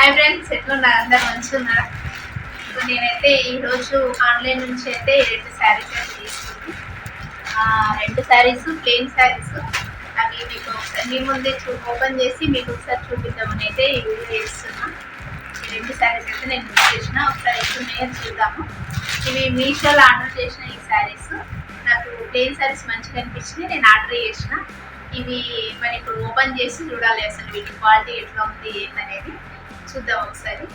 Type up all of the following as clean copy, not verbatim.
Hi friends, ఎట్లున్నారు? అందరు మంచిగున్నారా? So నేనైతే ఈరోజు ఆన్లైన్ నుంచి అయితే 2 శారీస్ అయితే తీసుకున్నాను. 2 శారీస్ ప్లెయిన్ శారీస్. అవి మీకు ఒకసారి మీ ముందే ఓపెన్ చేసి మీకు ఒకసారి చూపిద్దామని అయితే ఈ వీడియో చేస్తున్నా. ఈ 2 శారీస్ అయితే నేను బుక్ చేసిన. ఒకసారి ఎట్లున్నాయో చూద్దాము. ఇవి మీషోలో ఆర్డర్ చేసిన ఈ శారీస్. నాకు ప్లెయిన్ శారీస్ మంచిగా అనిపించినాయి, నేను ఆర్డర్ చేసిన. ఇవి మరి ఇప్పుడు ఓపెన్ చేసి చూడాలి అసలు వీటి క్వాలిటీ ఎట్లా ఉంది ఏంటనేది చూద్దాం ఒకసారి.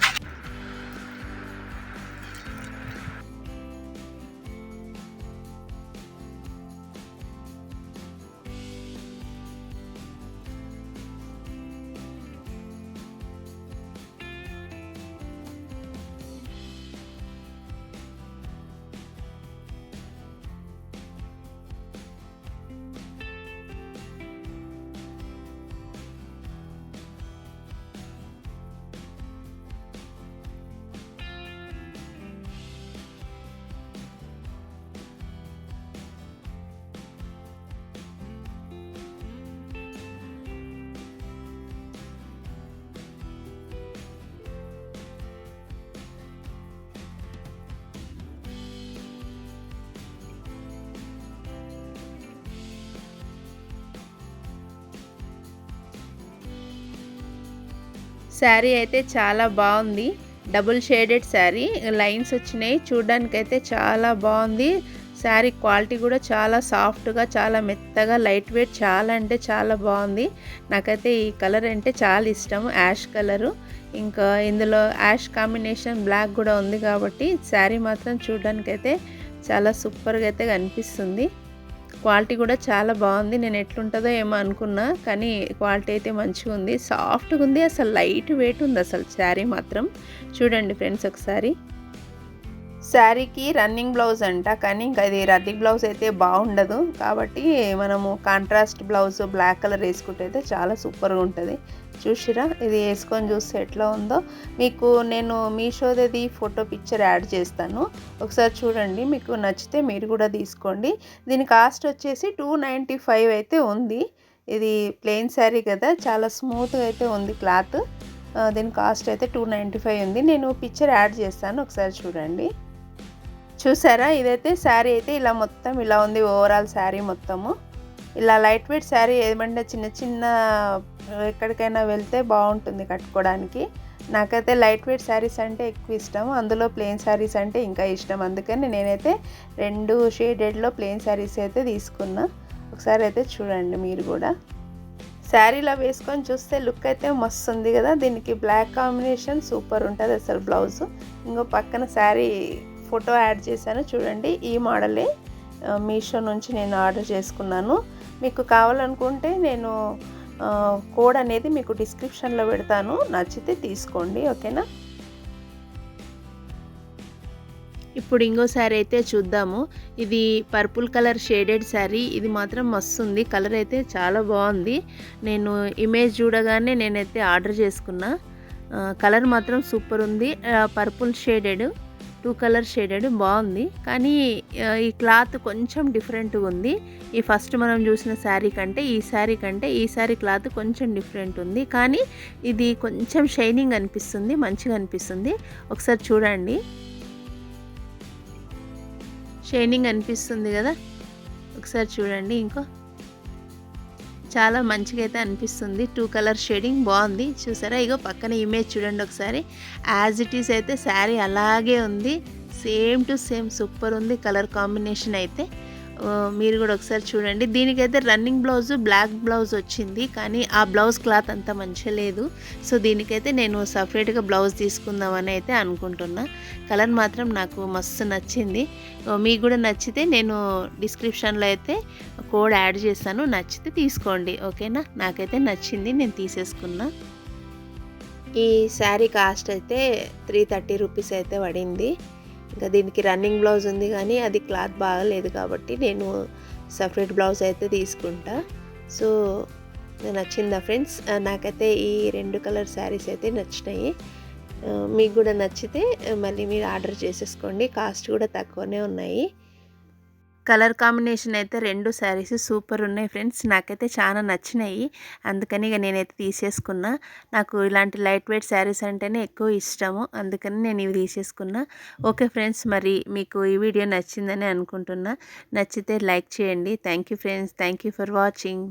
శారీ అయితే చాలా బాగుంది. డబుల్ షేడెడ్ శారీ, లైన్స్ వచ్చినాయి. చూడడానికైతే చాలా బాగుంది. శారీ క్వాలిటీ కూడా చాలా సాఫ్ట్గా, చాలా మెత్తగా, లైట్ వెయిట్, చాలా అంటే చాలా బాగుంది. నాకైతే ఈ కలర్ అంటే చాలా ఇష్టం, యాష్ కలరు. ఇంకా ఇందులో యాష్ కాంబినేషన్ బ్లాక్ కూడా ఉంది కాబట్టి శారీ మాత్రం చూడడానికైతే చాలా సూపర్గా అయితే కనిపిస్తుంది. క్వాలిటీ కూడా చాలా బాగుంది. నేను ఎట్లుంటుందో ఏమో అనుకున్నా, కానీ క్వాలిటీ అయితే మంచిగా ఉంది, సాఫ్ట్గా ఉంది, అసలు లైట్ వెయిట్ ఉంది అసలు శారీ మాత్రం. చూడండి ఫ్రెండ్స్ ఒకసారి. శారీకి రన్నింగ్ బ్లౌజ్ అంట, కానీ ఇంకా ఇది రన్నింగ్ బ్లౌజ్ అయితే బాగుండదు కాబట్టి మనము కాంట్రాస్ట్ బ్లౌజ్ బ్లాక్ కలర్ వేసుకుంటే అయితే చాలా సూపర్గా ఉంటుంది. చూసిరా, ఇది వేసుకొని చూస్తే ఎట్లా ఉందో. మీకు నేను మీషోది ఫోటో పిక్చర్ యాడ్ చేస్తాను, ఒకసారి చూడండి. మీకు నచ్చితే మీరు కూడా తీసుకోండి. దీని కాస్ట్ వచ్చేసి 295 అయితే ఉంది. ఇది ప్లెయిన్ శారీ కదా, చాలా స్మూత్గా అయితే ఉంది క్లాత్. దీని కాస్ట్ అయితే 295 ఉంది. నేను పిక్చర్ యాడ్ చేస్తాను, ఒకసారి చూడండి. చూసారా, ఇదైతే శారీ అయితే ఇలా మొత్తం ఇలా ఉంది. ఓవరాల్ శారీ మొత్తము ఇలా లైట్ వెయిట్ శారీ. ఏమంటే చిన్న చిన్న ఎక్కడికైనా వెళ్తే బాగుంటుంది కట్టుకోవడానికి. నాకైతే లైట్ వెయిట్ శారీస్ అంటే ఎక్కువ ఇష్టం, అందులో ప్లెయిన్ శారీస్ అంటే ఇంకా ఇష్టం. అందుకని నేనైతే 2 షేడెడ్లో ప్లెయిన్ శారీస్ అయితే తీసుకున్నా. ఒకసారి అయితే చూడండి మీరు కూడా. శారీలో వేసుకొని చూస్తే లుక్ అయితే మస్తు ఉంది కదా. దీనికి బ్లాక్ కాంబినేషన్ సూపర్ ఉంటుంది అసలు బ్లౌజ్. ఇంకో పక్కన శారీ ఫోటో యాడ్ చేశాను చూడండి. ఈ మోడలే మీషో నుంచి నేను ఆర్డర్ చేసుకున్నాను. మీకు కావాలనుకుంటే నేను కోడ్ అనేది మీకు డిస్క్రిప్షన్లో పెడతాను, నచ్చితే తీసుకోండి, ఓకేనా. ఇప్పుడు ఇంకో శారీ అయితే చూద్దాము. ఇది పర్పుల్ కలర్ షేడెడ్ శారీ. ఇది మాత్రం మస్తు ఉంది, కలర్ అయితే చాలా బాగుంది. నేను ఇమేజ్ చూడగానే నేనైతే ఆర్డర్ చేసుకున్నా. కలర్ మాత్రం సూపర్ ఉంది. పర్పుల్ షేడెడ్, 2 కలర్ షేడెడ్ బాగుంది. కానీ ఈ క్లాత్ కొంచెం డిఫరెంట్గా ఉంది. ఈ ఫస్ట్ మనం చూసిన శారీ కంటే ఈ శారీ క్లాత్ కొంచెం డిఫరెంట్ ఉంది. కానీ ఇది కొంచెం షైనింగ్ అనిపిస్తుంది, మంచిగా అనిపిస్తుంది. ఒకసారి చూడండి, షైనింగ్ అనిపిస్తుంది కదా. ఒకసారి చూడండి, చాలా మంచిగా అయితే అనిపిస్తుంది. 2 కలర్ షేడింగ్ బాగుంది. చూసారా, ఇగో పక్కన ఇమేజ్ చూడండి ఒకసారి. యాజ్ ఇట్ ఈస్ అయితే శారీ అలాగే ఉంది, సేమ్ టు సేమ్ సూపర్ ఉంది కలర్ కాంబినేషన్ అయితే. మీరు కూడా ఒకసారి చూడండి. దీనికైతే రన్నింగ్ బ్లౌజ్ బ్లాక్ బ్లౌజ్ వచ్చింది, కానీ ఆ బ్లౌజ్ క్లాత్ అంత మంచిగా లేదు. సో దీనికైతే నేను సపరేట్గా బ్లౌజ్ తీసుకుందామని అయితే అనుకుంటున్నా. కలర్ మాత్రం నాకు మస్తు నచ్చింది. మీకు కూడా నచ్చితే నేను డిస్క్రిప్షన్లో అయితే కోడ్ యాడ్ చేస్తాను, నచ్చితే తీసుకోండి, ఓకేనా. నాకైతే నచ్చింది, నేను తీసేసుకున్నా. ఈ శారీ కాస్ట్ అయితే 330 రూపీస్ అయితే పడింది. ఇంకా దీనికి రన్నింగ్ బ్లౌజ్ ఉంది, కానీ అది క్లాత్ బాగలేదు కాబట్టి నేను సపరేట్ బ్లౌజ్ అయితే తీసుకుంటా. సో నచ్చిందా ఫ్రెండ్స్? నాకైతే ఈ 2 కలర్ శారీస్ అయితే నచ్చినాయి. మీకు కూడా నచ్చితే మళ్ళీ మీరు ఆర్డర్ చేసేసుకోండి, కాస్ట్ కూడా తక్కువనే ఉన్నాయి. కలర్ కాంబినేషన్ అయితే 2 శారీస్ సూపర్ ఉన్నాయి ఫ్రెండ్స్. నాకైతే చాలా నచ్చినాయి. అందుకని ఇక నేనైతే తీసేసుకున్నా. నాకు ఇలాంటి లైట్ వెయిట్ శారీస్ అంటేనే ఎక్కువ ఇష్టము. అందుకని నేను ఇవి తీసేసుకున్నా. ఓకే ఫ్రెండ్స్, మరి మీకు ఈ వీడియో నచ్చిందని అనుకుంటున్నా. నచ్చితే లైక్ చేయండి. Thank you friends. Thank you for watching.